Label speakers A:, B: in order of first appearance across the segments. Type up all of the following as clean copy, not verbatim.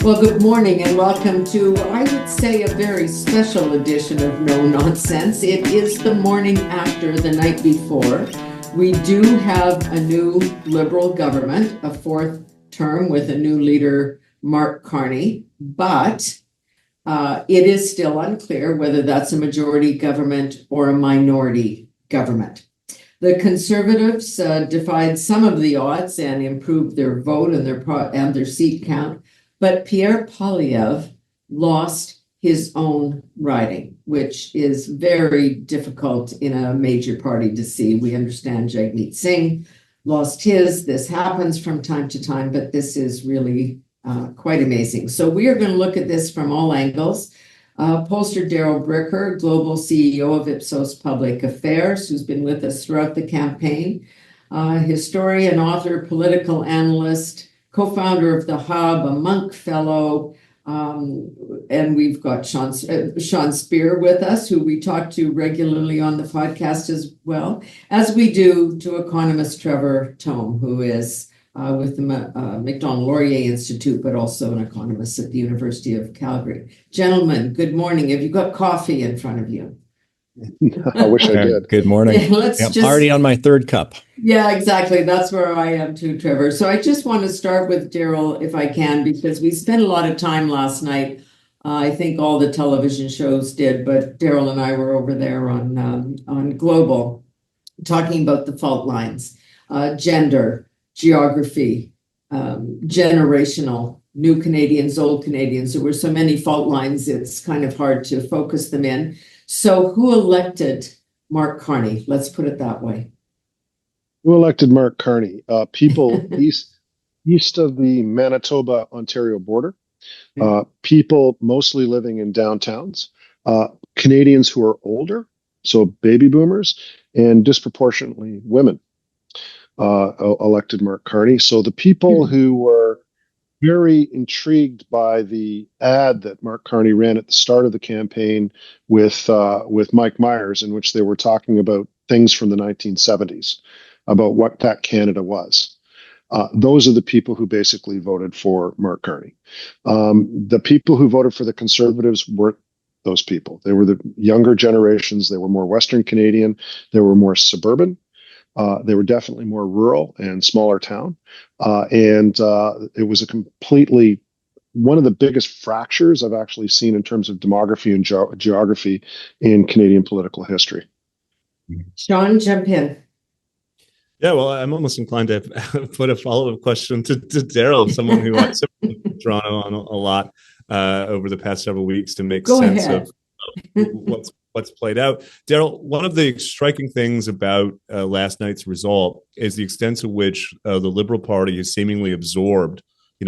A: Well, good morning and welcome to, I would say, a very special edition of No Nonsense. It is the morning after the night before. We do have a new Liberal government, a fourth term with a new leader, Mark Carney, but it is still unclear whether that's a majority government or a minority government. The Conservatives defied some of the odds and improved their vote and their seat count. But Pierre Poilievre lost his own riding, which is very difficult in a major party to see. We understand Jagmeet Singh lost his. This happens from time to time, but this is really quite amazing. So we are going to look at this from all angles. Pollster Darrell Bricker, Global CEO of Ipsos Public Affairs, who's been with us throughout the campaign, historian, author, political analyst, co-founder of The Hub, a Monk Fellow, and we've got Sean Speer with us, who we talk to regularly on the podcast as well, as we do to economist Trevor Tombe, who is with the Macdonald-Laurier Institute, but also an economist at the University of Calgary. Gentlemen, good morning. Have you got coffee in front of you?
B: I wish I did.
C: Good morning.
A: Yeah,
C: already on my third cup.
A: Yeah, exactly. That's where I am too, Trevor. So I just want to start with Darrell, if I can, because we spent a lot of time last night. I think all the television shows did, but Darrell and I were over there on Global talking about the fault lines, gender, geography, generational, new Canadians, old Canadians. There were so many fault lines, it's kind of hard to focus them in. So who elected Mark Carney? Let's put it that way.
B: Who elected Mark Carney? People east of the Manitoba-Ontario border, people mostly living in downtowns, Canadians who are older, so baby boomers, and disproportionately women elected Mark Carney. So the people who were very intrigued by the ad that Mark Carney ran at the start of the campaign with Mike Myers, in which they were talking about things from the 1970s, about what that Canada was. Those are the people who basically voted for Mark Carney. The people who voted for the Conservatives weren't those people. They were the younger generations. They were more Western Canadian. They were more suburban. They were definitely more rural and smaller town. And it was a completely one of the biggest fractures I've actually seen in terms of demography and geography in Canadian political history.
A: Sean, jump in.
C: Yeah, well, I'm almost inclined to put a follow-up question to Darrell, someone who I've been drawn on a lot over the past several weeks to make sense of what's played out. Darrell, one of the striking things about last night's result is the extent to which the Liberal Party has seemingly absorbed,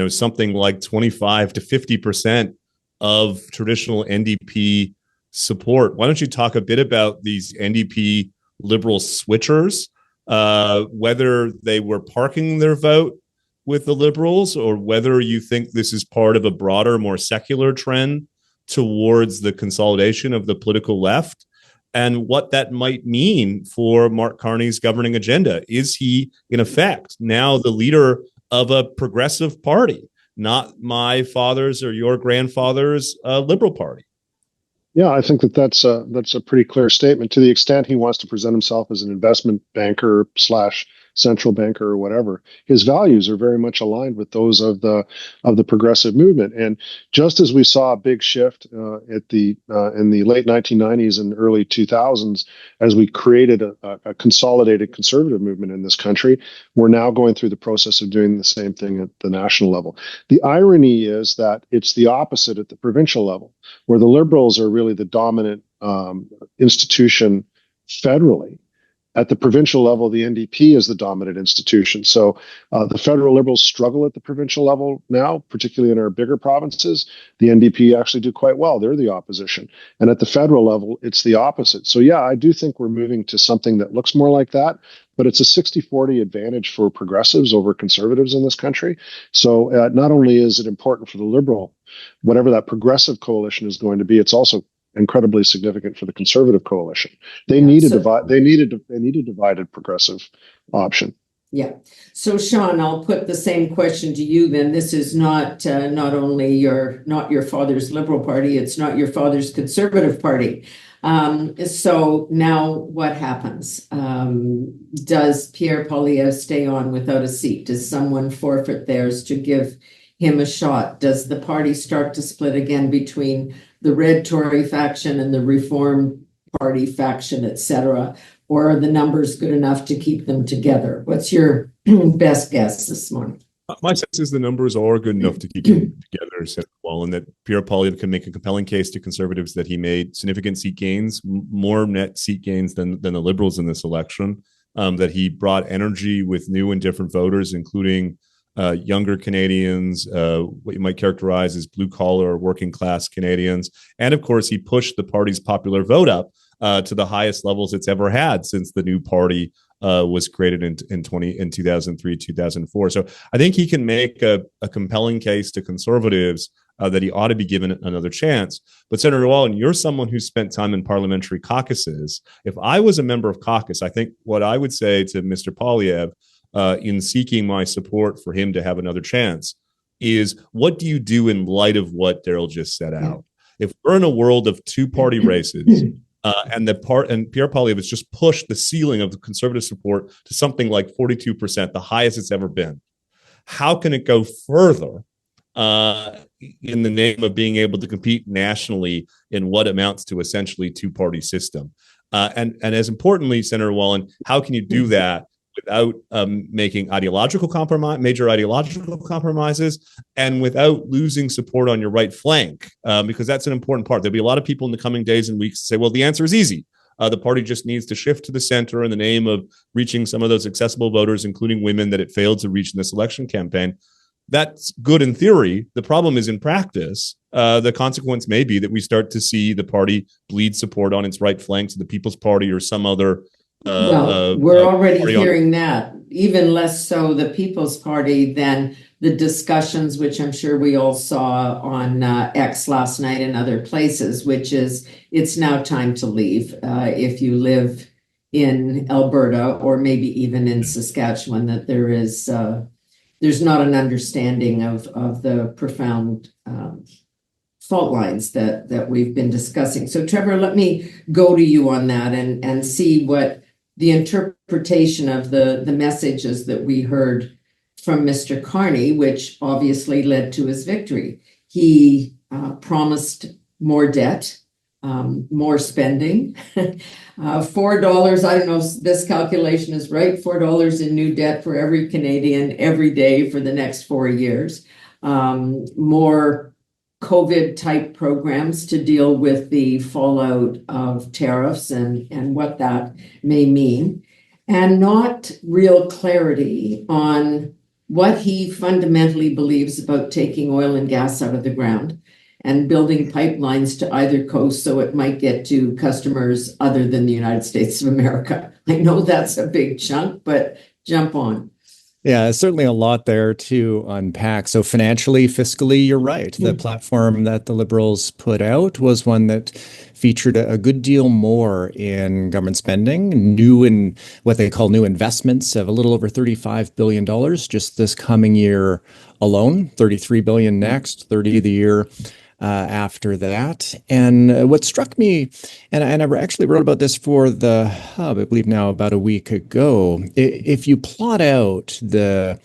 C: something like 25 to 50% of traditional NDP support. Why don't you talk a bit about these NDP Liberal switchers, whether they were parking their vote with the Liberals or whether you think this is part of a broader, more secular trend towards the consolidation of the political left, and what that might mean for Mark Carney's governing agenda. Is he, in effect, now the leader of a progressive party, not my father's or your grandfather's Liberal Party?
B: Yeah, I think that's a pretty clear statement. To the extent he wants to present himself as an investment banker / central banker or whatever, his values are very much aligned with those of the progressive movement. And just as we saw a big shift in the late 1990s and early 2000s, as we created a consolidated conservative movement in this country, we're now going through the process of doing the same thing at the national level. The irony is that it's the opposite at the provincial level, where the Liberals are really the dominant institution federally. At the provincial level, the NDP is the dominant institution. So the federal Liberals struggle at the provincial level now, particularly in our bigger provinces. The NDP actually do quite well. They're the opposition. And at the federal level, it's the opposite. So yeah, I do think we're moving to something that looks more like that, but it's a 60-40 advantage for progressives over conservatives in this country. So not only is it important for the Liberal, whatever that progressive coalition is going to be, it's also incredibly significant for the Conservative coalition. They need a divided progressive option.
A: Yeah. So Sean, I'll put the same question to you then. This is not only not your father's Liberal Party, it's not your father's Conservative Party. So now what happens? Does Pierre Poilievre stay on without a seat? Does someone forfeit theirs to give him a shot? Does the party start to split again between the Red Tory faction and the Reform Party faction, etc.? Or are the numbers good enough to keep them together? What's your best guess this morning?
C: My sense is the numbers are good enough to keep them together, Senator Wallin, that Pierre Poilievre can make a compelling case to Conservatives that he made significant seat gains, more net seat gains than the Liberals in this election, that he brought energy with new and different voters, including younger Canadians, what you might characterize as blue-collar or working-class Canadians. And, of course, he pushed the party's popular vote up to the highest levels it's ever had since the new party was created in 2003, 2004. So I think he can make a compelling case to Conservatives that he ought to be given another chance. But Senator Wallin, you're someone who spent time in parliamentary caucuses. If I was a member of caucus, I think what I would say to Mr. Poilievre in seeking my support for him to have another chance is, what do you do in light of what Darrell just set out? If we're in a world of two-party races, and Pierre Poilievre has just pushed the ceiling of the Conservative support to something like 42%, the highest it's ever been. How can it go further in the name of being able to compete nationally in what amounts to essentially two-party system? And as importantly, Senator Wallin, how can you do that without making major ideological compromises, and without losing support on your right flank, because that's an important part. There'll be a lot of people in the coming days and weeks to say, well, the answer is easy. The party just needs to shift to the center in the name of reaching some of those accessible voters, including women, that it failed to reach in this election campaign. That's good in theory. The problem is in practice. The consequence may be that we start to see the party bleed support on its right flank to the People's Party or some other
A: we're already hearing that, even less so the People's Party than the discussions, which I'm sure we all saw on X last night and other places, which is it's now time to leave. If you live in Alberta or maybe even in Saskatchewan, that there's not an understanding of the profound fault lines that we've been discussing. So Trevor, let me go to you on that and see what the interpretation of the messages that we heard from Mr. Carney, which obviously led to his victory. He promised more debt, more spending, $4, I don't know if this calculation is right, $4 in new debt for every Canadian every day for the next 4 years, more COVID-type programs to deal with the fallout of tariffs and what that may mean, and not real clarity on what he fundamentally believes about taking oil and gas out of the ground and building pipelines to either coast so it might get to customers other than the United States of America. I know that's a big chunk, but jump on.
D: Yeah, certainly a lot there to unpack. So financially, fiscally, you're right. The platform that the Liberals put out was one that featured a good deal more in government spending, what they call new investments of a little over $35 billion just this coming year alone, $33 billion next, 30 the year after that. And what struck me, and I actually wrote about this for the Hub, I believe now about a week ago, if you plot out the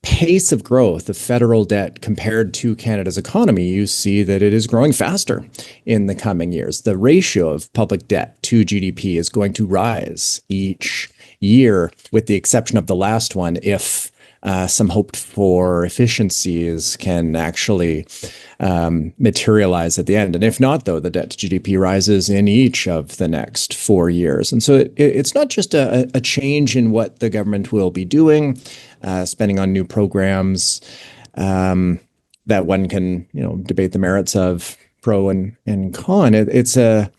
D: pace of growth of federal debt compared to Canada's economy, you see that it is growing faster in the coming years. The ratio of public debt to GDP is going to rise each year, with the exception of the last one, if some hoped for efficiencies can actually materialize at the end. And if not, though, the debt to GDP rises in each of the next 4 years. And so it's not just a change in what the government will be doing, spending on new programs that one can, debate the merits of pro and con. It's a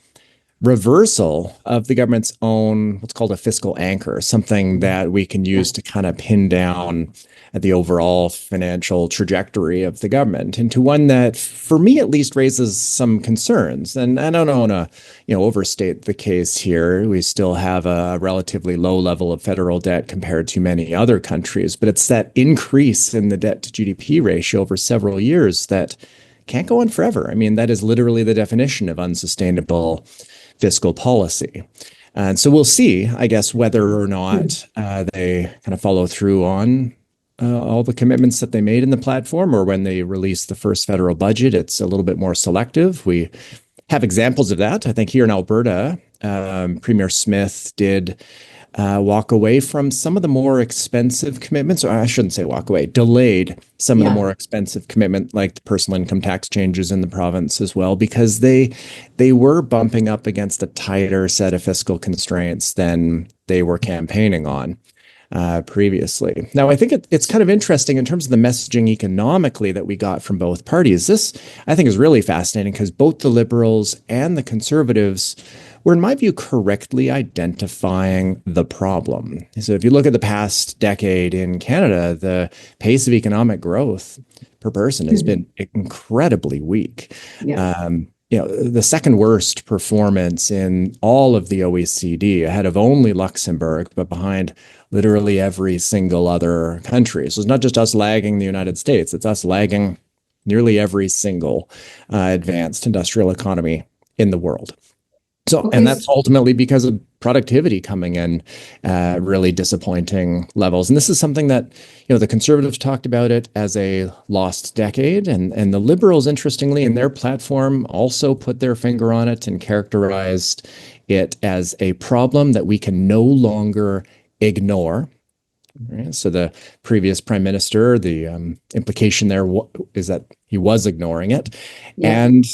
D: reversal of the government's own what's called a fiscal anchor, something that we can use to kind of pin down the overall financial trajectory of the government into one that, for me at least, raises some concerns. And I don't want to, overstate the case here. We still have a relatively low level of federal debt compared to many other countries, but it's that increase in the debt to GDP ratio over several years that can't go on forever. I mean, that is literally the definition of unsustainable fiscal policy. And so we'll see, I guess, whether or not they kind of follow through on all the commitments that they made in the platform, or when they release the first federal budget, it's a little bit more selective. We have examples of that. I think here in Alberta, Premier Smith did walk away from some of the more expensive commitments, or I shouldn't say walk away, delayed some of the more expensive commitment, like the personal income tax changes in the province as well, because they were bumping up against a tighter set of fiscal constraints than they were campaigning on previously. Now, I think it's kind of interesting in terms of the messaging economically that we got from both parties. This, I think, is really fascinating because both the Liberals and the Conservatives were, in my view, correctly identifying the problem. So if you look at the past decade in Canada, the pace of economic growth per person has been incredibly weak. Yeah. The second worst performance in all of the OECD, ahead of only Luxembourg, but behind literally every single other country. So it's not just us lagging the United States, it's us lagging nearly every single advanced industrial economy in the world. So, and that's ultimately because of productivity coming in really disappointing levels. And this is something that, the Conservatives talked about it as a lost decade. And the Liberals, interestingly, in their platform also put their finger on it and characterized it as a problem that we can no longer ignore. Right? So the previous prime minister, the implication there is that he was ignoring it, and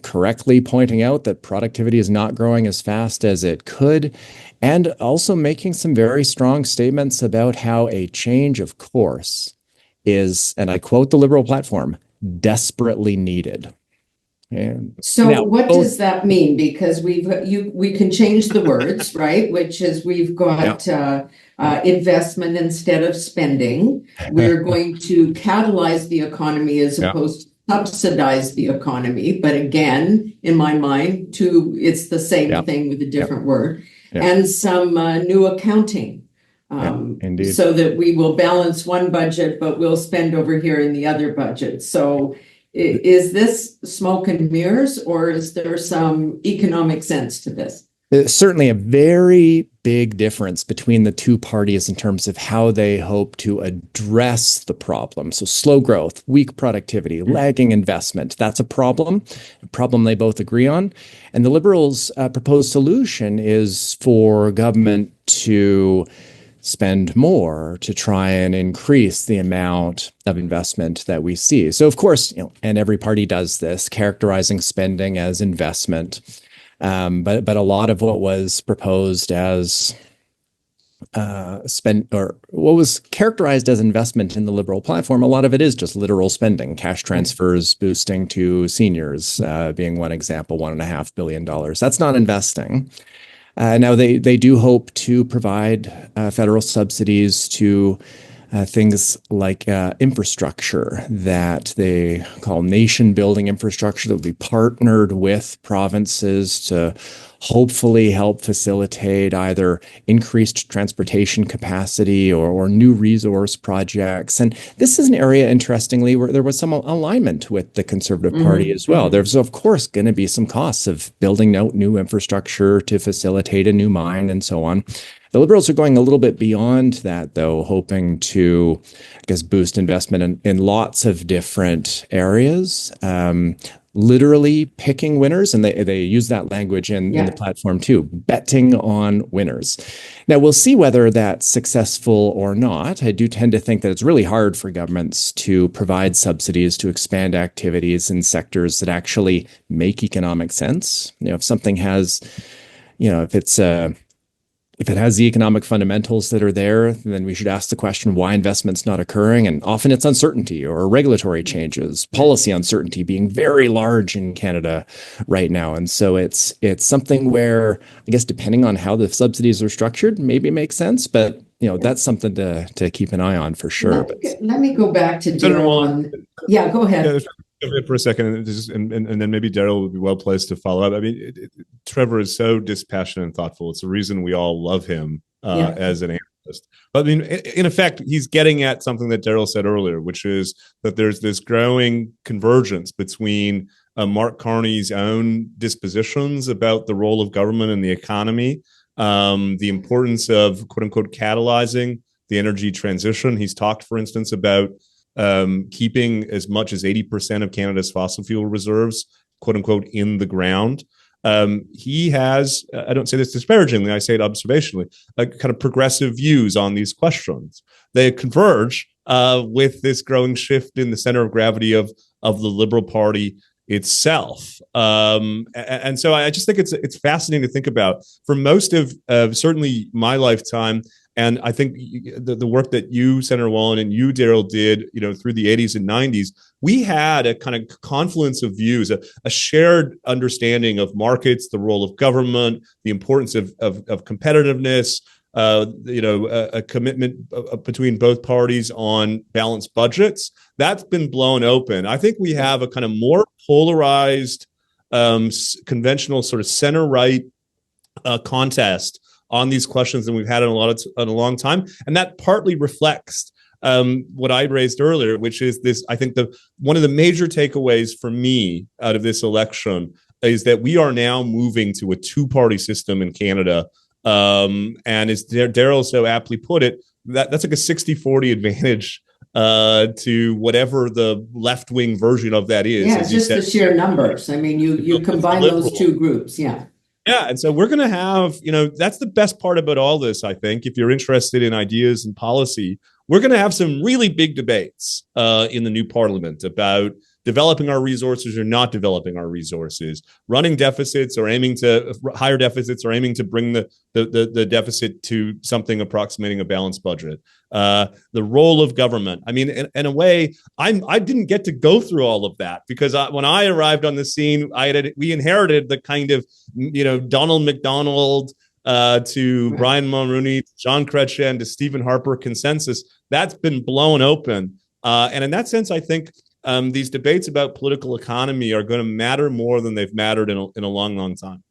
D: correctly pointing out that productivity is not growing as fast as it could, and also making some very strong statements about how a change of course is, and I quote the Liberal platform, desperately needed.
A: And so now, what does that mean? Because we can change the words, right? Which is we've got investment instead of spending. We're going to catalyze the economy as opposed to subsidize the economy. But again, in my mind, it's the same thing with a different word. And some new accounting. So that we will balance one budget, but we'll spend over here in the other budget. So is this smoke and mirrors, or is there some economic sense to this?
D: There's certainly a very big difference between the two parties in terms of how they hope to address the problem. So slow growth, weak productivity, lagging investment, that's a problem they both agree on. And the Liberals' proposed solution is for government to spend more to try and increase the amount of investment that we see. So, of course, and every party does this, characterizing spending as investment. But a lot of what was proposed as what was characterized as investment in the Liberal platform, a lot of it is just literal spending, cash transfers boosting to seniors being one example, $1.5 billion. That's not investing. Now, they do hope to provide federal subsidies to things like infrastructure that they call nation-building infrastructure that will be partnered with provinces to hopefully help facilitate either increased transportation capacity or new resource projects. And this is an area, interestingly, where there was some alignment with the Conservative Party as well. There's, of course, going to be some costs of building out new infrastructure to facilitate a new mine and so on. The Liberals are going a little bit beyond that, though, hoping to, I guess, boost investment in lots of different areas, literally picking winners. And they use that language in the platform, too, betting on winners. Now, we'll see whether that's successful or not. I do tend to think that it's really hard for governments to provide subsidies to expand activities in sectors that actually make economic sense. If something has, if it's if it has the economic fundamentals that are there, then we should ask the question why investment's not occurring. And often it's uncertainty or regulatory changes, policy uncertainty being very large in Canada right now. And so it's something where, I guess, depending on how the subsidies are structured, maybe it makes sense. But that's something to keep an eye on for sure.
A: Let me go back to Darrell. Yeah, go ahead.
C: For a second, and then maybe Darrell would be well placed to follow up. I mean, Trevor is so dispassionate and thoughtful. It's the reason we all love him as an analyst. But I mean, in effect, he's getting at something that Darrell said earlier, which is that there's this growing convergence between Mark Carney's own dispositions about the role of government in the economy, the importance of "quote unquote" catalyzing the energy transition. He's talked, for instance, about keeping as much as 80% of Canada's fossil fuel reserves, "quote unquote," in the ground. He has, I don't say this disparagingly, I say it observationally, kind of progressive views on these questions. They converge with this growing shift in the center of gravity of the Liberal Party itself. And so I just think it's fascinating to think about. For most of certainly my lifetime, and I think the work that you, Senator Wallen, and you, Darrell, did, through the 80s and 90s, we had a kind of confluence of views, a shared understanding of markets, the role of government, the importance of competitiveness, a commitment between both parties on balanced budgets. That's been blown open. I think we have a kind of more polarized, conventional sort of center-right contest on these questions than we've had in a long time, and that partly reflects what I raised earlier, which is this. I think one of the major takeaways for me out of this election is that we are now moving to a two-party system in Canada, and as Darrell so aptly put it, that's like a 60-40 advantage to whatever the left-wing version of that is.
A: Yeah, it's just the sheer numbers. I mean, you combine those two groups, yeah.
C: Yeah, and so we're going to have, that's the best part about all this, I think, if you're interested in ideas and policy. We're going to have some really big debates in the new parliament about developing our resources or not developing our resources, running deficits or aiming to higher deficits or aiming to bring the deficit to something approximating a balanced budget. The role of government. I mean, in a way, I didn't get to go through all of that because when I arrived on the scene, we inherited the kind of, Donald McDonald to Brian Mulroney, to John Chrétien, to Stephen Harper consensus. That's been blown open. And in that sense, I think these debates about political economy are going to matter more than they've mattered in a long, long time.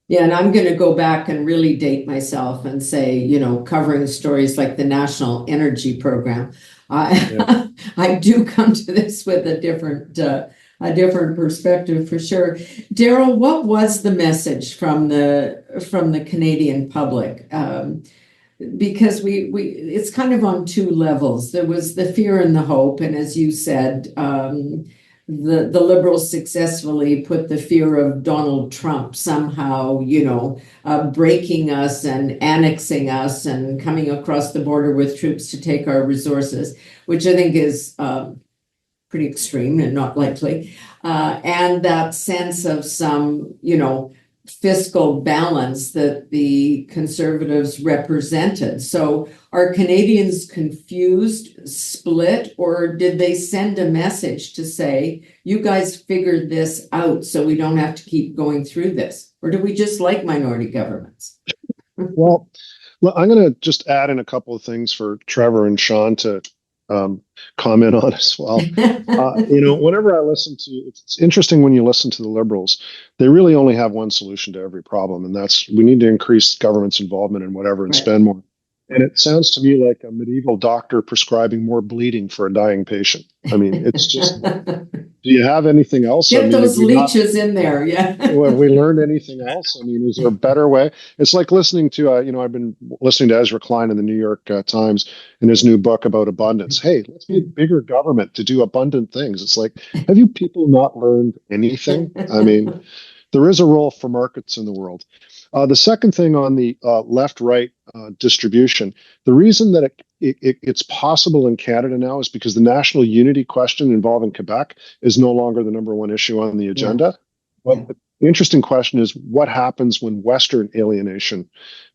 A: Yeah, and I'm going to go back and really date myself and say, covering stories like the National Energy Program, I do come to this with a different perspective for sure. Darrell, what was the message from the Canadian public? Because it's kind of on two levels. There was the fear and the hope, and as you said, the Liberals successfully put the fear of Donald Trump somehow, breaking us and annexing us and coming across the border with troops to take our resources, which I think is pretty extreme and not likely. And that sense of some, fiscal balance that the Conservatives represented. So are Canadians confused, split, or did they send a message to say, you guys figured this out so we don't have to keep going through this? Or do we just like minority governments?
B: Well, I'm going to just add in a couple of things for Trevor and Sean to comment on as well. Whenever I listen to, it's interesting when you listen to the Liberals, they really only have one solution to every problem, and that's we need to increase government's involvement in whatever and spend more. And it sounds to me like a medieval doctor prescribing more bleeding for a dying patient. I mean, it's just, do you have anything else?
A: Get those leeches in there, yeah.
B: Have we learned anything else? I mean, is there a better way? It's like listening to, I've been listening to Ezra Klein in the New York Times in his new book about abundance. Hey, let's need bigger government to do abundant things. It's like, have you people not learned anything? I mean, there is a role for markets in the world. The second thing on the left-right distribution, the reason that it's possible in Canada now is because the national unity question involving Quebec is no longer the number one issue on the agenda. But The interesting question is what happens when Western alienation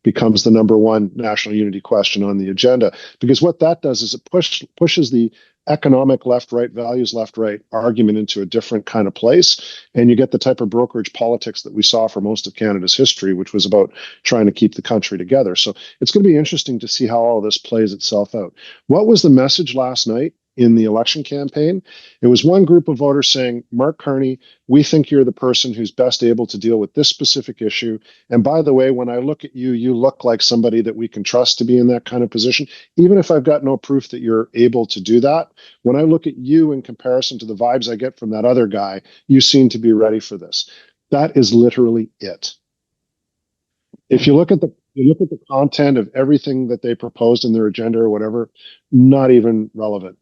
B: becomes the number one national unity question on the agenda? Because what that does is it pushes the economic left-right, values left-right argument into a different kind of place. And you get the type of brokerage politics that we saw for most of Canada's history, which was about trying to keep the country together. So it's going to be interesting to see how all this plays itself out. What was the message last night in the election campaign? It was one group of voters saying, Mark Carney, we think you're the person who's best able to deal with this specific issue. And by the way, when I look at you, you look like somebody that we can trust to be in that kind of position. Even if I've got no proof that you're able to do that, when I look at you in comparison to the vibes I get from that other guy, you seem to be ready for this. That is literally it. If you look at the content of everything that they proposed in their agenda or whatever, not even relevant.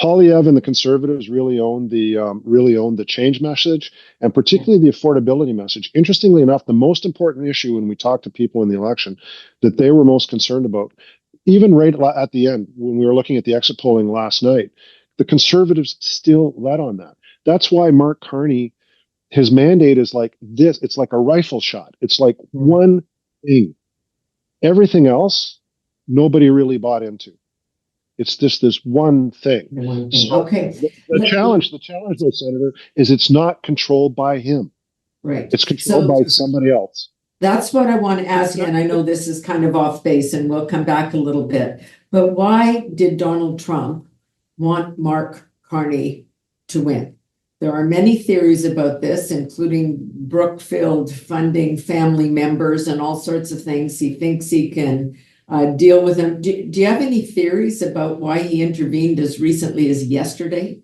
B: Poilievre and the Conservatives really owned the change message, and particularly the affordability message. Interestingly enough, the most important issue when we talked to people in the election that they were most concerned about, even right at the end when we were looking at the exit polling last night, the Conservatives still led on that. That's why Mark Carney, his mandate is like this. It's like a rifle shot. It's like one thing. Everything else, nobody really bought into. It's just this one thing. So
A: okay.
B: The challenge, though, Senator, is it's not controlled by him.
A: Right.
B: It's controlled by somebody else.
A: That's what I want to ask you, and I know this is kind of off base, and we'll come back a little bit. But why did Donald Trump want Mark Carney to win? There are many theories about this, including Brookfield funding family members and all sorts of things. He thinks he can deal with them. Do you have any theories about why he intervened as recently as yesterday?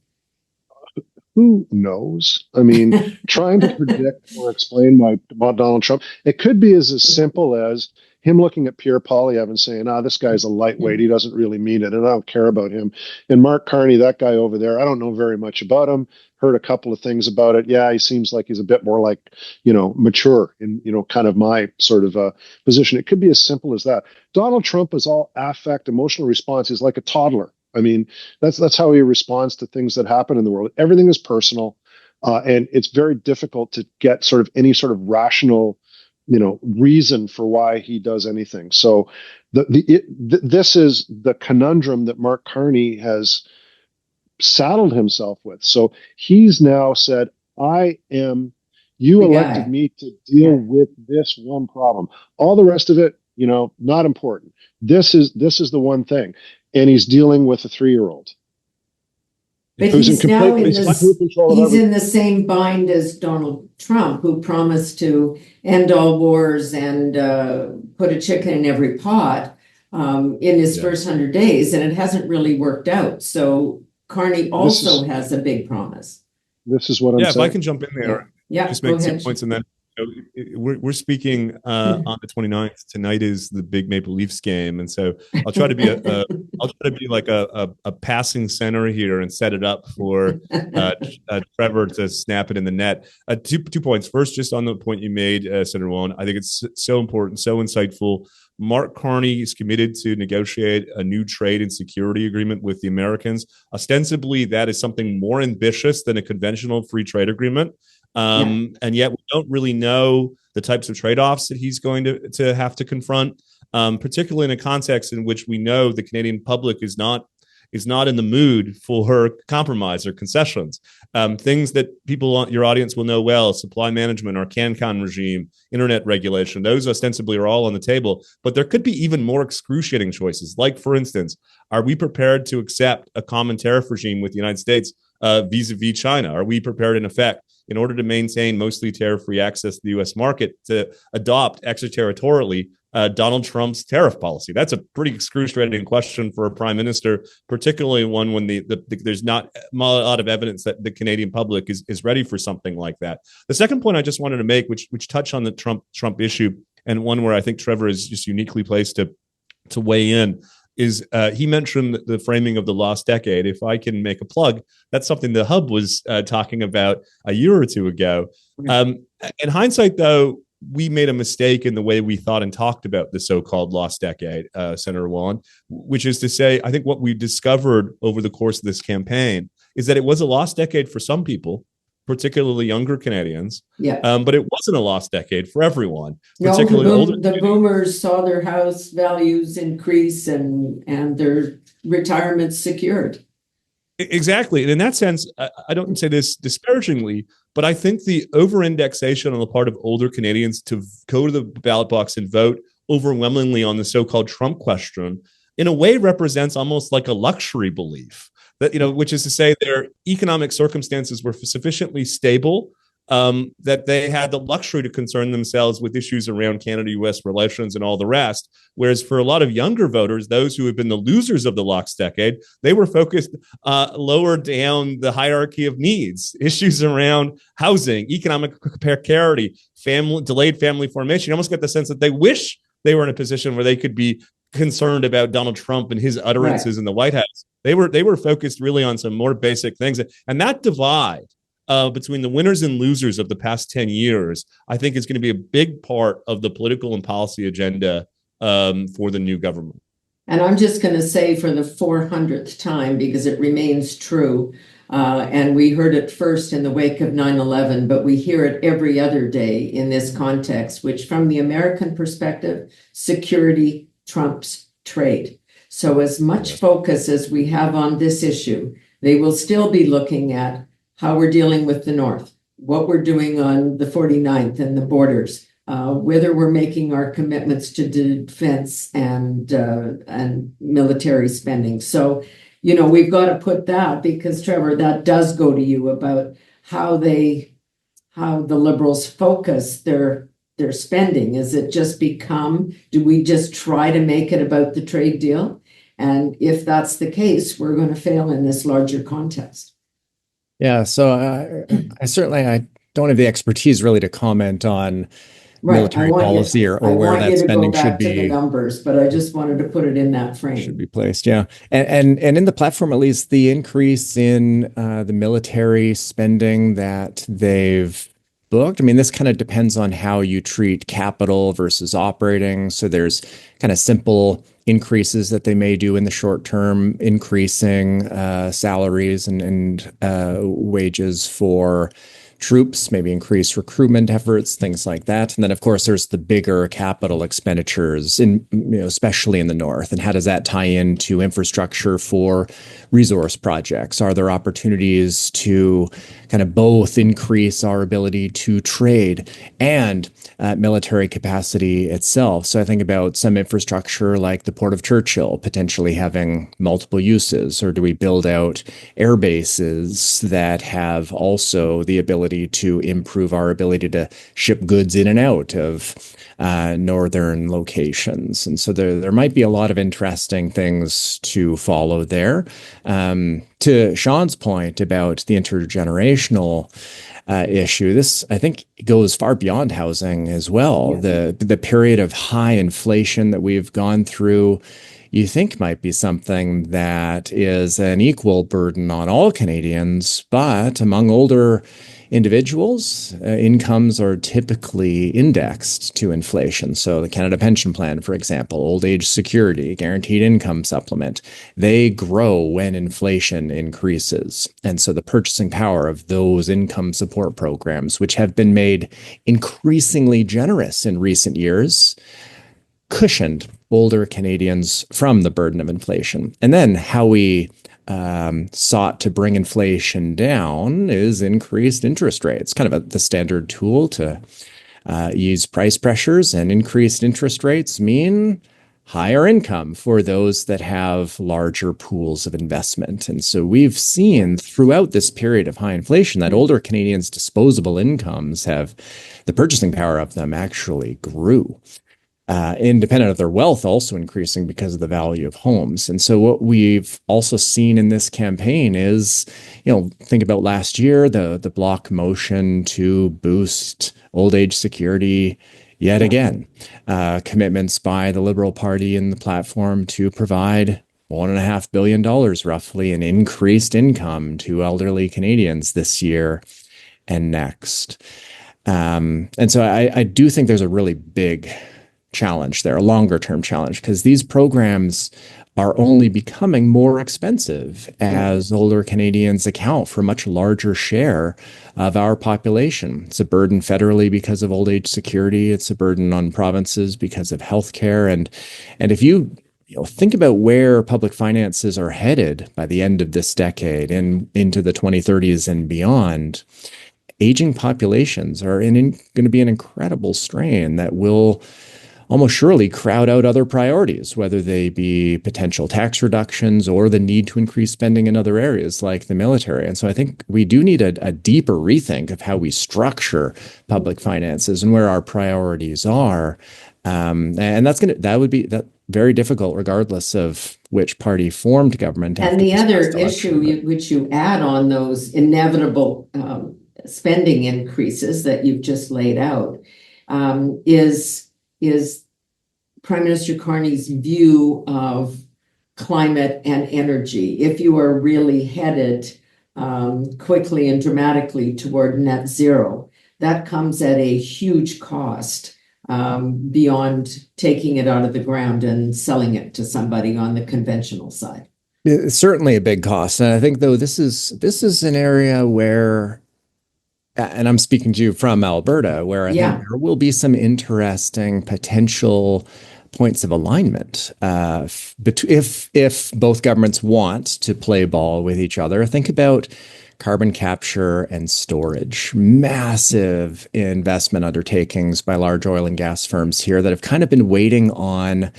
B: Who knows? I mean, trying to predict or explain why Donald Trump, it could be as simple as him looking at Pierre Poilievre and saying, this guy's a lightweight. He doesn't really mean it, and I don't care about him. And Mark Carney, that guy over there, I don't know very much about him. Heard a couple of things about it. Yeah, he seems like he's a bit more like, mature in, kind of my sort of position. It could be as simple as that. Donald Trump is all affect, emotional response. He's like a toddler. I mean, that's how he responds to things that happen in the world. Everything is personal, and it's very difficult to get sort of any sort of rational, reason for why he does anything. So this is the conundrum that Mark Carney has saddled himself with. So he's now said, you elected me to deal with this one problem. All the rest of it, not important. This is the one thing. And he's dealing with a 3-year-old.
A: But he's now in the same bind as Donald Trump, who promised to end all wars and put a chicken in every pot in his first 100 days, and it hasn't really worked out. So Carney also has a big promise.
B: This is what I'm saying.
C: If I can jump in there,
A: just
C: make some points, and then we're speaking on the 29th. Tonight is the big Maple Leafs game, and so I'll try to be like a passing center here and set it up for Trevor to snap it in the net. 2 points. First, just on the point you made, Senator Wallin, I think it's so important, so insightful. Mark Carney is committed to negotiate a new trade and security agreement with the Americans. Ostensibly, that is something more ambitious than a conventional free trade agreement. And yet we don't really know the types of trade-offs that he's going to have to confront, particularly in a context in which we know the Canadian public is not in the mood for compromise or concessions. Things that your audience will know well: supply management, our CanCon regime, internet regulation. Those ostensibly are all on the table, but there could be even more excruciating choices. Like, for instance, are we prepared to accept a common tariff regime with the United States vis-a-vis China? Are we prepared, in effect, in order to maintain mostly tariff-free access to the U.S. market, to adopt extraterritorially Donald Trump's tariff policy? That's a pretty excruciating question for a prime minister, particularly one when there's not a lot of evidence that the Canadian public is ready for something like that. The second point I just wanted to make, which touched on the Trump issue, and one where I think Trevor is just uniquely placed to weigh in, is he mentioned the framing of the lost decade. If I can make a plug, that's something the Hub was talking about a year or two ago. In hindsight, though, we made a mistake in the way we thought and talked about the so-called lost decade, Senator Wallin, which is to say, I think what we discovered over the course of this campaign is that it was a lost decade for some people, particularly younger Canadians.
A: Yeah.
C: But it wasn't a lost decade for everyone,
A: No,
C: particularly older.
A: the boomers saw their house values increase and their retirement secured.
C: Exactly. And in that sense, I don't say this disparagingly, but I think the over-indexation on the part of older Canadians to go to the ballot box and vote overwhelmingly on the so-called Trump question, in a way represents almost like a luxury belief that, which is to say their economic circumstances were sufficiently stable that they had the luxury to concern themselves with issues around Canada-U.S. relations and all the rest. Whereas for a lot of younger voters, those who have been the losers of the last decade, they were focused lower down the hierarchy of needs, issues around housing, economic precarity, delayed family formation. You almost get the sense that they wish they were in a position where they could be concerned about Donald Trump and his utterances in the White House. They were focused really on some more basic things. And that divide between the winners and losers of the past 10 years, I think is going to be a big part of the political and policy agenda for the new government.
A: And I'm just going to say for the 400th time, because it remains true, and we heard it first in the wake of 9/11, but we hear it every other day in this context, which from the American perspective, security trumps trade. So as much focus as we have on this issue, they will still be looking at how we're dealing with the North, what we're doing on the 49th and the borders, whether we're making our commitments to defense and military spending. So, we've got to put that, because Trevor, that does go to you about how the Liberals focus their spending. Is it just do we just try to make it about the trade deal? And if that's the case, we're going to fail in this larger context.
D: Yeah, so I don't have the expertise really to comment on military policy or where that spending should be.
A: To the numbers, but I just wanted to put it in that frame.
D: Should be placed, yeah. And in the platform, at least, the increase in the military spending that they've booked. I mean, this kind of depends on how you treat capital versus operating. So there's kind of simple increases that they may do in the short term, increasing salaries and wages for troops, maybe increase recruitment efforts, things like that. And then, of course, there's the bigger capital expenditures, especially in the North. And how does that tie into infrastructure for resource projects? Are there opportunities to kind of both increase our ability to trade and military capacity itself? So I think about some infrastructure like the Port of Churchill potentially having multiple uses, or do we build out air bases that have also the ability to improve our ability to ship goods in and out of northern locations? And so there might be a lot of interesting things to follow there. To Sean's point about the intergenerational issue, this, I think, goes far beyond housing as well. Yeah. The period of high inflation that we've gone through, you think might be something that is an equal burden on all Canadians, but among older individuals, incomes are typically indexed to inflation. So the Canada Pension Plan, for example, old age security, guaranteed income supplement, they grow when inflation increases. And so the purchasing power of those income support programs, which have been made increasingly generous in recent years, cushioned older Canadians from the burden of inflation. And then how we sought to bring inflation down is increased interest rates, kind of the standard tool to ease price pressures. And increased interest rates mean higher income for those that have larger pools of investment. And so we've seen throughout this period of high inflation that older Canadians' disposable incomes the purchasing power of them actually grew. Independent of their wealth also increasing because of the value of homes. And so what we've also seen in this campaign is, think about last year, the Bloc motion to boost old age security yet again. Commitments by the Liberal Party in the platform to provide $1.5 billion roughly in increased income to elderly Canadians this year and next. And so I do think there's a really big challenge there, a longer term challenge, because these programs are only becoming more expensive as older Canadians account for a much larger share of our population. It's a burden federally because of old age security. It's a burden on provinces because of healthcare. And if you think about where public finances are headed by the end of this decade and into the 2030s and beyond, aging populations are going to be an incredible strain that will almost surely crowd out other priorities, whether they be potential tax reductions or the need to increase spending in other areas like the military. And so I think we do need a deeper rethink of how we structure public finances and where our priorities are. And that would be very difficult, regardless of which party formed government.
A: And the other issue, which you add on those inevitable spending increases that you've just laid out, is Prime Minister Carney's view of climate and energy. If you are really headed quickly and dramatically toward net zero, that comes at a huge cost beyond taking it out of the ground and selling it to somebody on the conventional side.
D: It's certainly a big cost. And I think, though, this is an area where, and I'm speaking to you from Alberta, where I think there will be some interesting potential points of alignment if both governments want to play ball with each other. Think about carbon capture and storage, massive investment undertakings by large oil and gas firms here that have kind of been waiting on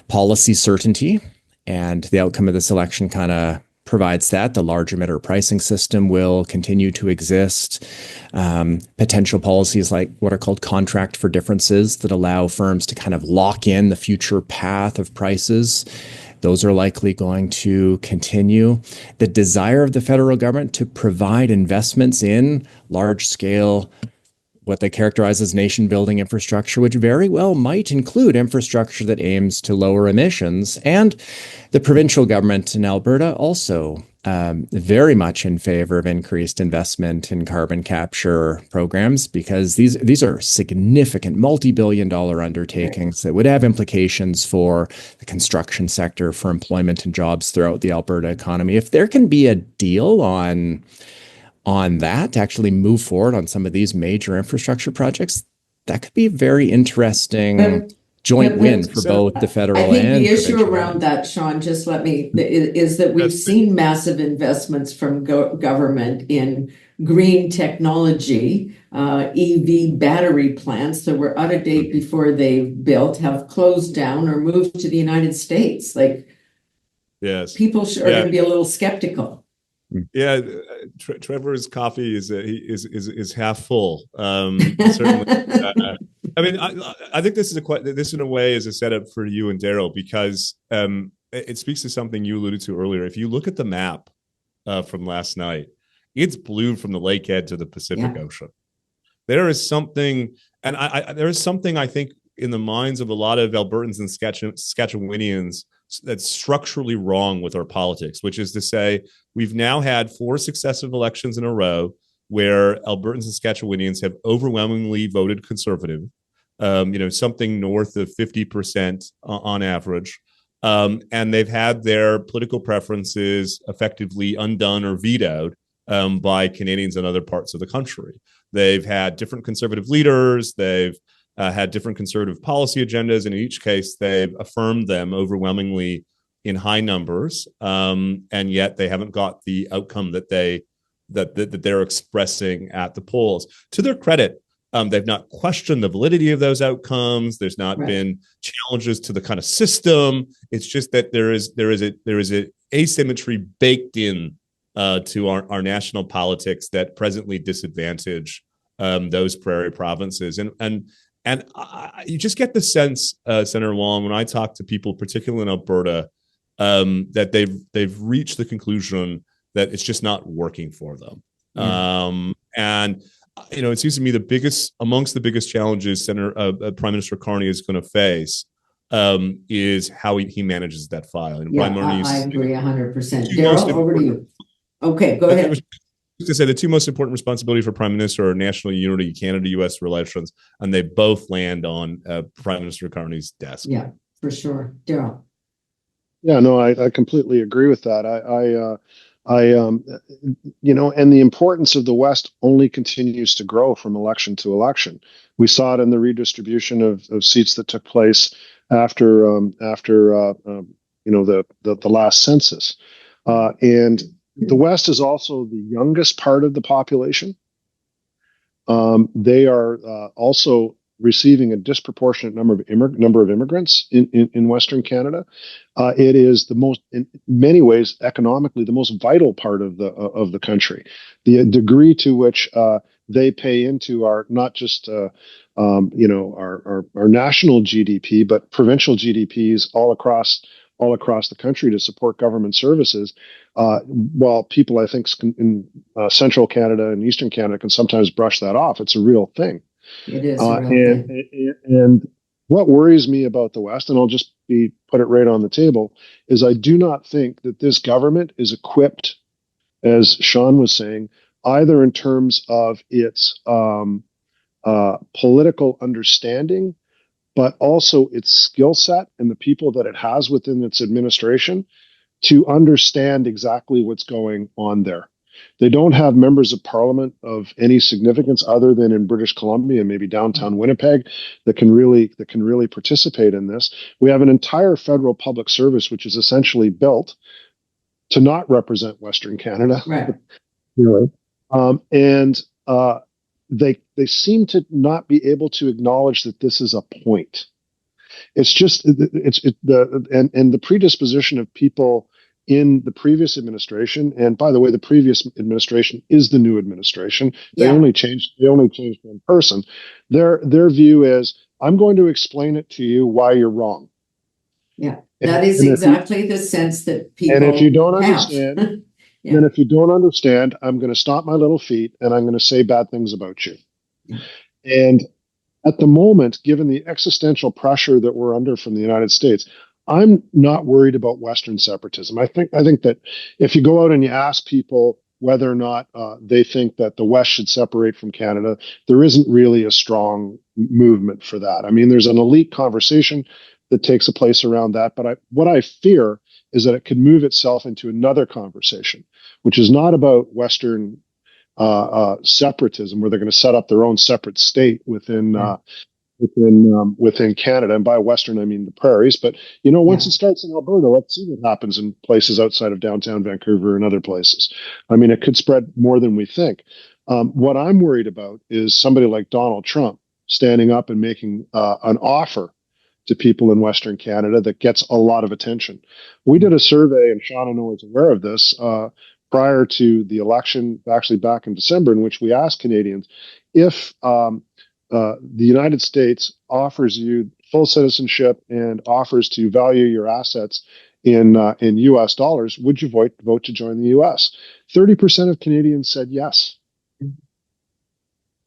D: policy certainty, and the outcome of this election kind of provides that. The large emitter pricing system will continue to exist. Potential policies like what are called contract for differences that allow firms to kind of lock in the future path of prices. Those are likely going to continue. The desire of the federal government to provide investments in large-scale, what they characterize as nation-building infrastructure, which very well might include infrastructure that aims to lower emissions. And the provincial government in Alberta also very much in favor of increased investment in carbon capture programs, because these are significant multi-billion-dollar undertakings that would have implications for the construction sector, for employment and jobs throughout the Alberta economy. If there can be a deal on that to actually move forward on some of these major infrastructure projects, that could be a very interesting joint win for both the federal and
A: I think the issue around that, Sean, just let me, is that we've seen massive investments from government in green technology, EV battery plants that were out of date before they built, have closed down or moved to the United States. Like, people are going to be a little skeptical.
C: Yeah, Trevor's coffee is half full. Certainly, I mean, I think this in a way is a setup for you and Darrell, because it speaks to something you alluded to earlier. If you look at the map from last night, it's blue from the lakehead to the Pacific Ocean. There is something, and there is something I think in the minds of a lot of Albertans and Saskatchewanians that's structurally wrong with our politics, which is to say, we've now had 4 successive elections in a row where Albertans and Saskatchewanians have overwhelmingly voted Conservative, something north of 50% on average. And they've had their political preferences effectively undone or vetoed by Canadians in other parts of the country. They've had different Conservative leaders. They've had different conservative policy agendas, and in each case, they've affirmed them overwhelmingly in high numbers, and yet they haven't got the outcome that they're expressing at the polls. To their credit, they've not questioned the validity of those outcomes. There's not been challenges to the kind of system. It's just that there is a asymmetry baked in to our national politics that presently disadvantage those prairie provinces, and you just get the sense, Senator Long, when I talk to people, particularly in Alberta, that they've reached the conclusion that it's just not working for them. And it seems to me amongst the biggest challenges Prime Minister Carney is going to face is how he manages that file. And
A: I agree 100%. Darrell, over to you. Okay, go ahead.
C: To say the 2 most important responsibilities for Prime Minister are national unity, Canada-U.S. relations, and they both land on Prime Minister Carney's desk.
A: Yeah, for sure. Darrell.
B: Yeah, no, I completely agree with that. And the importance of the West only continues to grow from election to election. We saw it in the redistribution of seats that took place after the last census. And the West is also the youngest part of the population. They are also receiving a disproportionate number of immigrants in Western Canada. It is the most, in many ways, economically the most vital part of the country. The degree to which they pay into our not just our national GDP, but provincial GDPs all across the country to support government services. While people, I think, in central Canada and eastern Canada can sometimes brush that off, it's a real thing.
A: It is a real thing.
B: And what worries me about the West, and I'll just put it right on the table, is I do not think that this government is equipped, as Sean was saying, either in terms of its political understanding, but also its skill set and the people that it has within its administration to understand exactly what's going on there. They don't have members of parliament of any significance other than in British Columbia and maybe downtown Winnipeg that can really participate in this. We have an entire federal public service which is essentially built to not represent Western Canada.
A: Right.
B: Really. They seem to not be able to acknowledge that this is a point. It's just the predisposition of people in the previous administration, and by the way, the previous administration is the new administration. They only changed one person. Their view is, I'm going to explain it to you why you're wrong.
A: Yeah, that is exactly the sense that people have.
B: And if you don't understand, then if you don't understand, I'm going to stomp my little feet and I'm going to say bad things about you. Yeah. And at the moment, given the existential pressure that we're under from the United States, I'm not worried about Western separatism. I think that if you go out and you ask people whether or not they think that the West should separate from Canada, there isn't really a strong movement for that. I mean, there's an elite conversation that takes a place around that, but what I fear is that it could move itself into another conversation, which is not about Western separatism, where they're going to set up their own separate state within Canada. And by Western, I mean the prairies. But, once it starts in Alberta, let's see what happens in places outside of downtown Vancouver and other places. I mean, it could spread more than we think. What I'm worried about is somebody like Donald Trump standing up and making an offer to people in Western Canada that gets a lot of attention. We did a survey, and Sean, I know, is aware of this, prior to the election, actually back in December, in which we asked Canadians if the United States offers you full citizenship and offers to value your assets in U.S. dollars, would you vote to join the U.S.? 30% of Canadians said yes.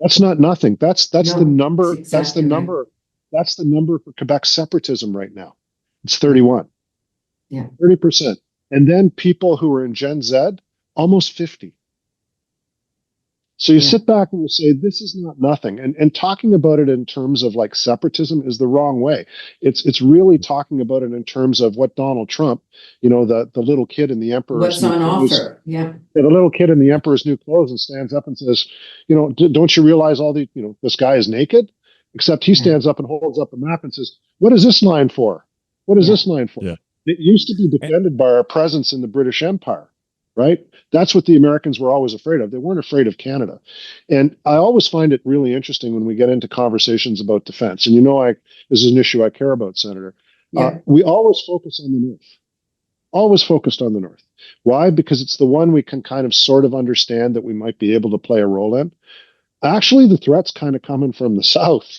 B: That's not nothing. That's the number. That's the number. Right. That's the number for Quebec separatism right now. It's 31.
A: Yeah,
B: 30%. And then people who are in Gen Z, almost 50. So you sit back and you say, this is not nothing. And talking about it in terms of like separatism is the wrong way. It's really talking about it in terms of what Donald Trump, the little kid in the Emperor's
A: What's on offer. Yeah.
B: The little kid in the Emperor's new clothes and stands up and says, don't you realize this guy is naked? Except he stands up and holds up a map and says, what is this line for? What is this line for? Yeah. It used to be defended by our presence in the British Empire. Right? That's what the Americans were always afraid of. They weren't afraid of Canada. And I always find it really interesting when we get into conversations about defense. And this is an issue I care about, Senator. Yeah. We always focus on the North. Always focused on the North. Why? Because it's the one we can kind of sort of understand that we might be able to play a role in. Actually, the threat's kind of coming from the South.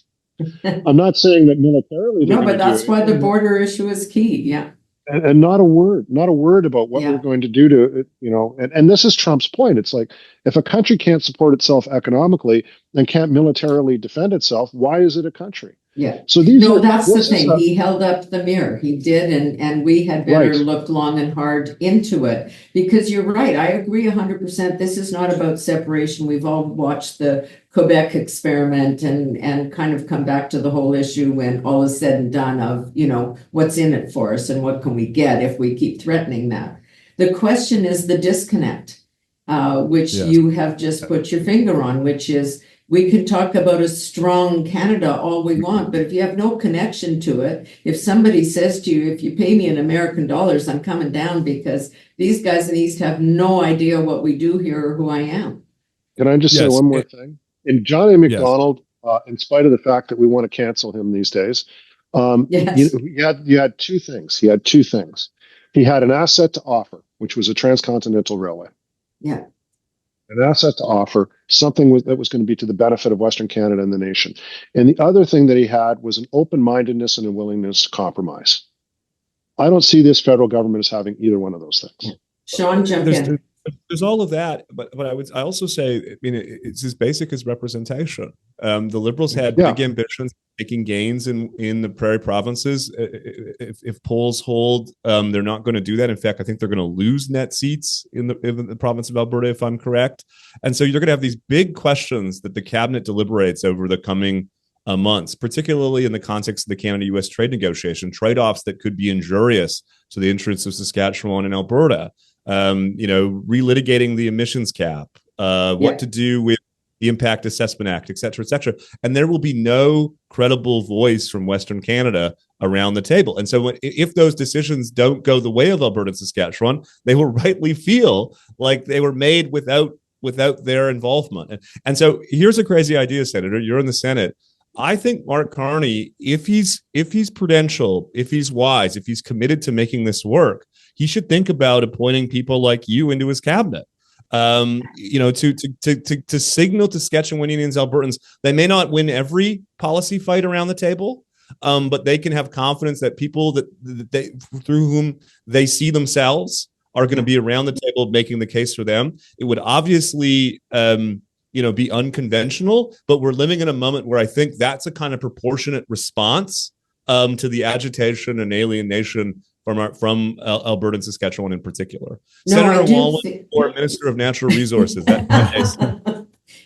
B: I'm not saying that militarily.
A: No, but that's why the border issue is key. Yeah.
B: And not a word about what we're going to do to, and this is Trump's point. It's like, if a country can't support itself economically and can't militarily defend itself, why is it a country?
A: Yeah.
B: So these
A: No,
B: are,
A: that's the
B: this is
A: thing.
B: a-
A: He held up the mirror. He did, and we had better
B: Right.
A: look long and hard into it. Because you're right. I agree 100%. This is not about separation. We've all watched the Quebec experiment and kind of come back to the whole issue when all is said and done of, what's in it for us and what can we get if we keep threatening that. The question is the disconnect, which
C: Yes.
A: you have just put your finger on, which is, we can talk about a strong Canada all we want, but if you have no connection to it, if somebody says to you, if you pay me in American dollars, I'm coming down because these guys in the East have no idea what we do here or who I am.
B: Can I just say
C: Yes.
B: one more thing? In John A.
C: Yes.
B: McDonald, in spite of the fact that we want to cancel him these days,
A: Yes.
B: you had two things. He had two things. He had an asset to offer, which was a transcontinental railway.
A: Yeah.
B: An asset to offer, something that was going to be to the benefit of Western Canada and the nation. And the other thing that he had was an open-mindedness and a willingness to compromise. I don't see this federal government as having either one of those things.
A: Sean, jump in.
C: There's all of that, but I also say, I mean, it's as basic as representation. The Liberals had big ambitions, making gains in the prairie provinces. If polls hold, they're not going to do that. In fact, I think they're going to lose net seats in the province of Alberta, if I'm correct. And so you're going to have these big questions that the cabinet deliberates over the coming months, particularly in the context of the Canada-U.S. trade negotiation, trade-offs that could be injurious to the interests of Saskatchewan and Alberta. Relitigating the emissions cap, what to do with the Impact Assessment Act, et cetera, et cetera. And there will be no credible voice from Western Canada around the table. And so if those decisions don't go the way of Alberta and Saskatchewan, they will rightly feel like they were made without their involvement. And so here's a crazy idea, Senator. You're in the Senate. I think Mark Carney, if he's prudential, if he's wise, if he's committed to making this work, he should think about appointing people like you into his cabinet. To signal to Saskatchewanians, Albertans, they may not win every policy fight around the table, but they can have confidence that people that they through whom they see themselves are going to be around the table making the case for them. It would obviously be unconventional, but we're living in a moment where I think that's a kind of proportionate response to the agitation and alienation from Alberta and Saskatchewan in particular.
A: No,
C: Senator Walwyn, or Minister of Natural Resources.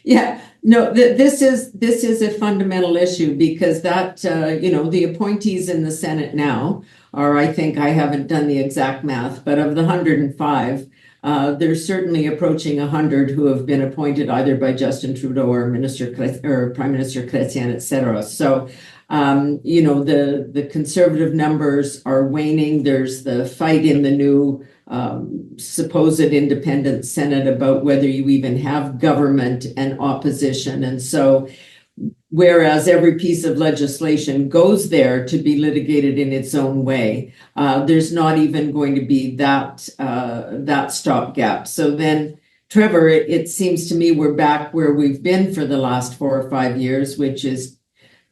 A: Yeah, no, this is a fundamental issue because that, the appointees in the Senate now are, I think, I haven't done the exact math, but of the 105, there's certainly approaching 100 who have been appointed either by Justin Trudeau or Prime Minister Chrétien, et cetera. So, the conservative numbers are waning. There's the fight in the new supposed independent Senate about whether you even have government and opposition. And so, whereas every piece of legislation goes there to be litigated in its own way, there's not even going to be that stopgap. So then, Trevor, it seems to me we're back where we've been for the last 4 or 5 years, which is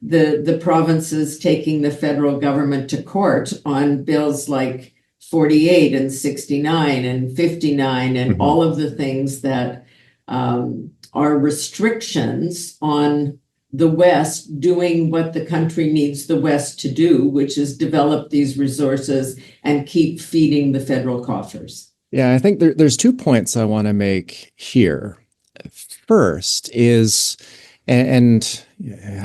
A: the provinces taking the federal government to court on bills like 48 and 69 and 59 and all of the things that are restrictions on the West doing what the country needs the West to do, which is develop these resources and keep feeding the federal coffers.
D: Yeah, I think there's 2 points I want to make here. First is, and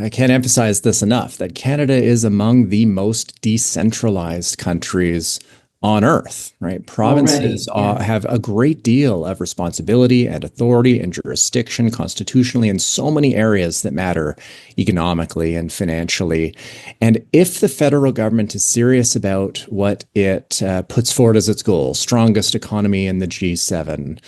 D: I can't emphasize this enough, that Canada is among the most decentralized countries on Earth, right? Provinces have a great deal of responsibility and authority and jurisdiction constitutionally in so many areas that matter economically and financially. And if the federal government is serious about what it puts forward as its goal, strongest economy in the G7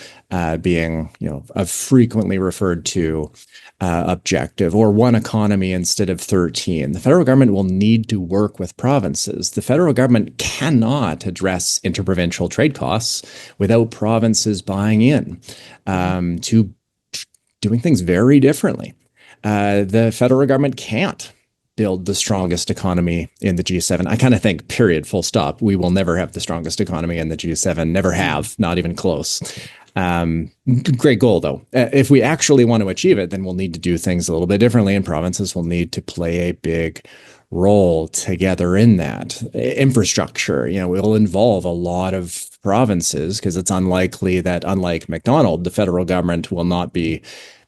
D: being, a frequently referred to objective, or one economy instead of 13. The federal government will need to work with provinces. The federal government cannot address interprovincial trade costs without provinces buying in to doing things very differently. The federal government can't build the strongest economy in the G7. I kind of think, period, full stop, we will never have the strongest economy in the G7, never have, not even close. Great goal, though. If we actually want to achieve it, then we'll need to do things a little bit differently, and provinces will need to play a big role together in that. Infrastructure, will involve a lot of provinces, because it's unlikely that, unlike McDonald, the federal government will not be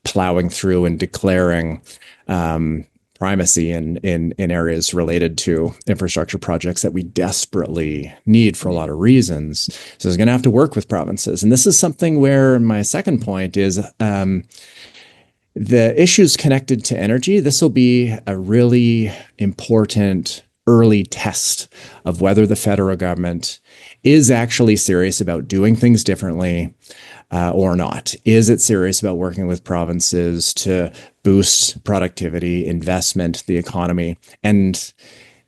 D: plowing through and declaring primacy in areas related to infrastructure projects that we desperately need for a lot of reasons. So it's going to have to work with provinces. And this is something where my second point is the issues connected to energy. This will be a really important early test of whether the federal government is actually serious about doing things differently or not. Is it serious about working with provinces to boost productivity, investment, the economy? And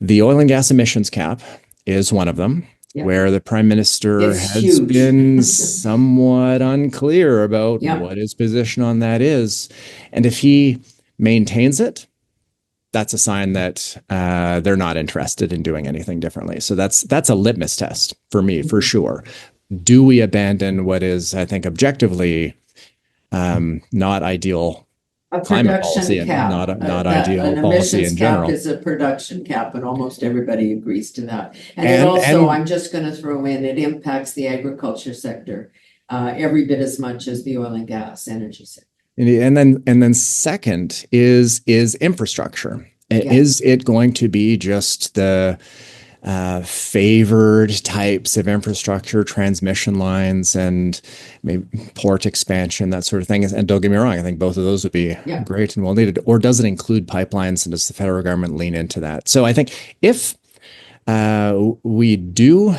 D: the oil and gas emissions cap is one of them, where the Prime Minister has been somewhat unclear about what his position on that is. And if he maintains it, that's a sign that they're not interested in doing anything differently. So that's a litmus test for me, for sure. Do we abandon what is, I think, objectively not ideal climate policy and not ideal policy in general?
A: An emissions cap is a production cap, and almost everybody agrees to that. And I'm just going to throw in, it impacts the agriculture sector every bit as much as the oil and gas energy sector.
D: And then second is infrastructure. Is it going to be just the favored types of infrastructure, transmission lines, and maybe port expansion, that sort of thing? And don't get me wrong, I think both of those would be great and well needed. Or does it include pipelines, and does the federal government lean into that? So I think if we do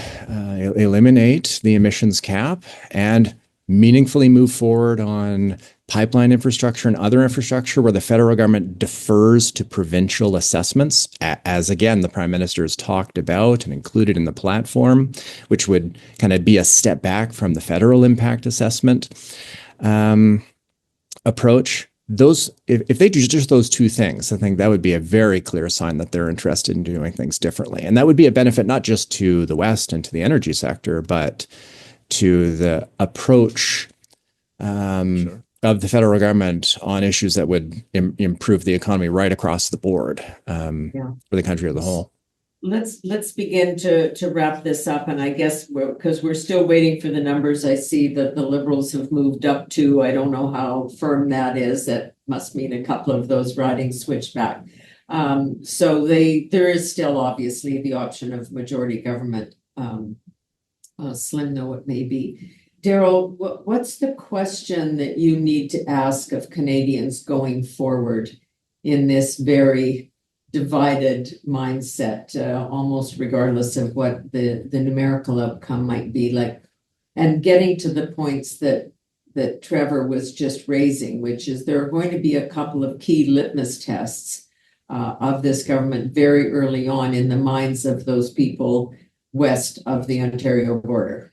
D: eliminate the emissions cap and meaningfully move forward on pipeline infrastructure and other infrastructure where the federal government defers to provincial assessments, as again, the Prime Minister has talked about and included in the platform, which would kind of be a step back from the federal impact assessment approach. If they do just those two things, I think that would be a very clear sign that they're interested in doing things differently. And that would be a benefit not just to the West and to the energy sector, but to the approach of the federal government on issues that would improve the economy right across the board for the country as a whole.
A: Let's begin to wrap this up. And I guess because we're still waiting for the numbers, I see that the Liberals have moved up to, I don't know how firm that is. That must mean a couple of those ridings switched back. So there is still obviously the option of majority government, slim though it may be. Darrell, what's the question that you need to ask of Canadians going forward in this very divided mindset, almost regardless of what the numerical outcome might be like, and getting to the points that Trevor was just raising, which is there are going to be a couple of key litmus tests of this government very early on in the minds of those people west of the Ontario border.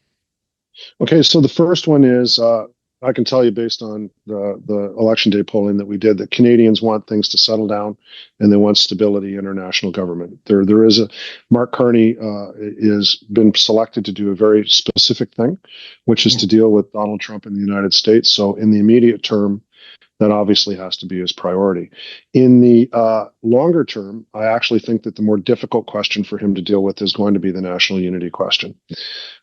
B: Okay, so the first one is, I can tell you based on the election day polling that we did, that Canadians want things to settle down and they want stability in our national government. There is Mark Carney is been selected to do a very specific thing, which is to deal with Donald Trump in the United States. So in the immediate term, that obviously has to be his priority. In the longer term, I actually think that the more difficult question for him to deal with is going to be the national unity question.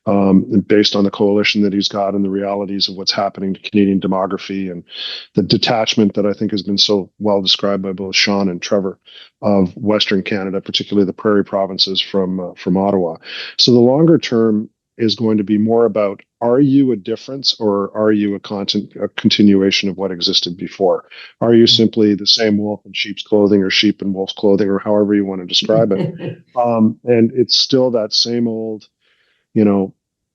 B: Based on the coalition that he's got and the realities of what's happening to Canadian demography and the detachment that I think has been so well described by both Sean and Trevor of Western Canada, particularly the prairie provinces from Ottawa. So the longer term is going to be more about, are you a difference or are you a continuation of what existed before? Are you simply the same wolf in sheep's clothing or sheep in wolf's clothing or however you want to describe it? And it's still that same old,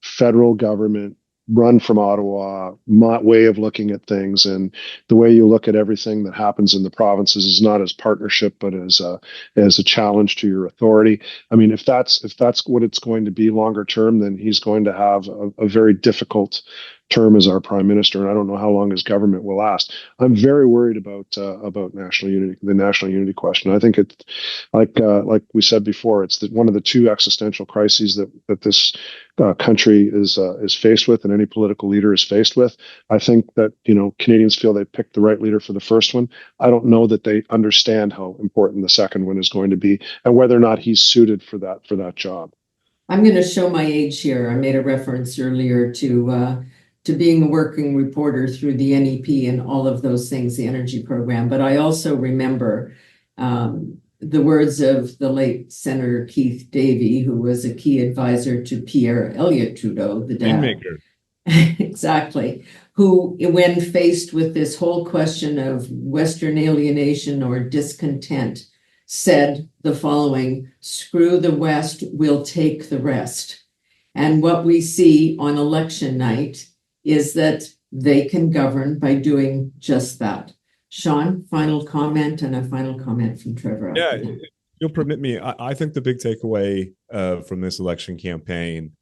B: federal government run from Ottawa way of looking at things, and the way you look at everything that happens in the provinces is not as partnership, but as a challenge to your authority. I mean, if that's what it's going to be longer term, then he's going to have a very difficult term as our prime minister, and I don't know how long his government will last. I'm very worried about national unity, the national unity question. I think it's like we said before, it's one of the two existential crises that this country is faced with, and any political leader is faced with. I think that Canadians feel they picked the right leader for the first one. I don't know that they understand how important the second one is going to be, and whether or not he's suited for that job.
A: I'm going to show my age here. I made a reference earlier to being a working reporter through the NEP and all of those things, the energy program. But I also remember the words of the late Senator Keith Davey, who was a key advisor to Pierre Elliott Trudeau, the dad.
C: Rainmaker.
A: Exactly. Who, when faced with this whole question of Western alienation or discontent, said the following: "Screw the West, we'll take the rest." And what we see on election night is that they can govern by doing just that. Sean, final comment, and a final comment from Trevor.
C: Yeah, if you'll permit me, I think the big takeaway from this election campaign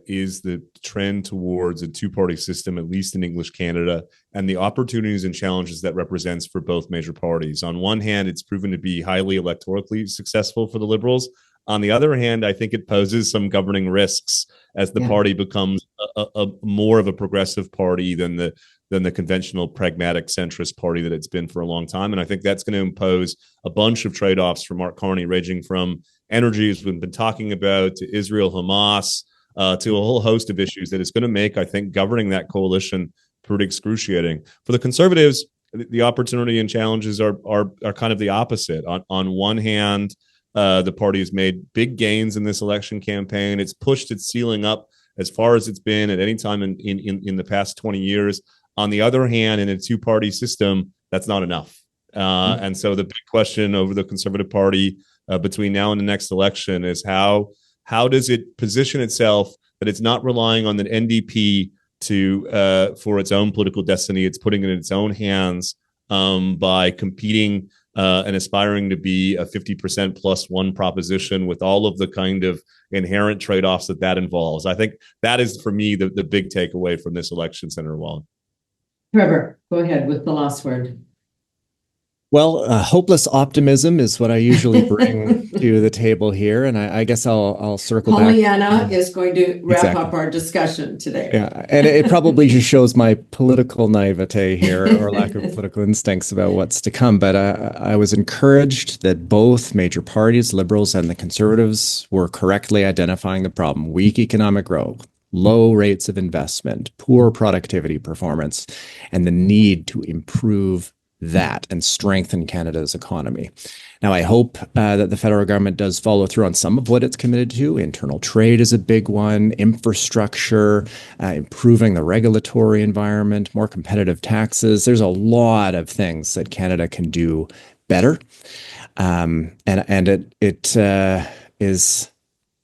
C: is the trend towards a two-party system, at least in English Canada, and the opportunities and challenges that represents for both major parties. On one hand, it's proven to be highly electorally successful for the Liberals. On the other hand, I think it poses some governing risks as the party becomes a more of a progressive party than the conventional pragmatic centrist party that it's been for a long time. And I think that's going to impose a bunch of trade-offs for Mark Carney, ranging from energy, as we've been talking about, to Israel, Hamas, to a whole host of issues that is going to make, I think, governing that coalition pretty excruciating. For the Conservatives, the opportunity and challenges are kind of the opposite. On one hand, the party has made big gains in this election campaign. It's pushed its ceiling up as far as it's been at any time in the past 20 years. On the other hand, in a two-party system, that's not enough. And so the big question over the Conservative Party between now and the next election is how does it position itself that it's not relying on the NDP for its own political destiny. It's putting it in its own hands by competing and aspiring to be a 50% plus one proposition with all of the kind of inherent trade-offs that involves. I think that is, for me, the big takeaway from this election, Senator Wallen.
A: Trevor, go ahead with the last word.
D: Well, hopeless optimism is what I usually bring to the table here, and I guess I'll circle back.
A: Pollyanna is going to wrap up our discussion today.
D: Yeah, and it probably just shows my political naivete here, or lack of political instincts about what's to come. But I was encouraged that both major parties, Liberals and the Conservatives, were correctly identifying the problem: weak economic growth, low rates of investment, poor productivity performance, and the need to improve that and strengthen Canada's economy. Now, I hope that the federal government does follow through on some of what it's committed to. Internal trade is a big one, infrastructure, improving the regulatory environment, more competitive taxes. There's a lot of things that Canada can do better. And it is...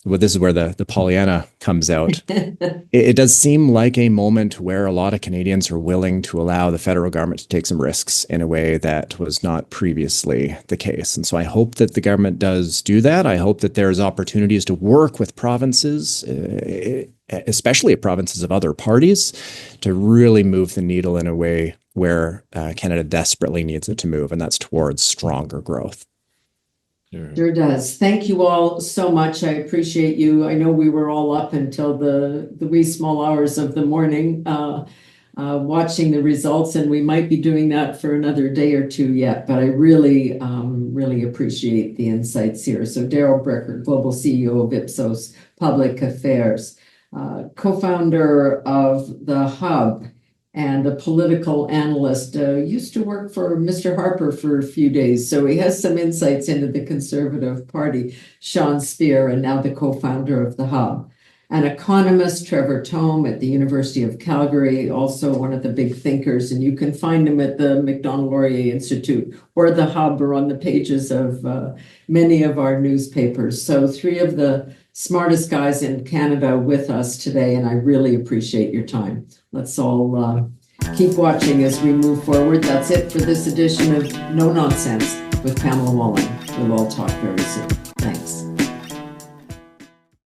D: Well, this is where the Pollyanna comes out. It does seem like a moment where a lot of Canadians are willing to allow the federal government to take some risks in a way that was not previously the case. And so I hope that the government does do that. I hope that there's opportunities to work with provinces, especially provinces of other parties, to really move the needle in a way where Canada desperately needs it to move, and that's towards stronger growth.
A: Sure does. Thank you all so much. I appreciate you. I know we were all up until the wee small hours of the morning watching the results, and we might be doing that for another day or two yet, but I really, really appreciate the insights here. So Darrell Bricker, Global CEO of Ipsos Public Affairs, co-founder of The Hub, and a political analyst, used to work for Mr. Harper for a few days. So he has some insights into the Conservative Party, Sean Speer, and now the co-founder of The Hub. An economist, Trevor Tombe at the University of Calgary, also one of the big thinkers, and you can find him at the Macdonald-Laurier Institute or The Hub or on the pages of many of our newspapers. So three of the smartest guys in Canada with us today, and I really appreciate your time. Let's all keep watching as we move forward. That's it for this edition of No Nonsense with Pamela Wallen. We'll all talk very soon. Thanks.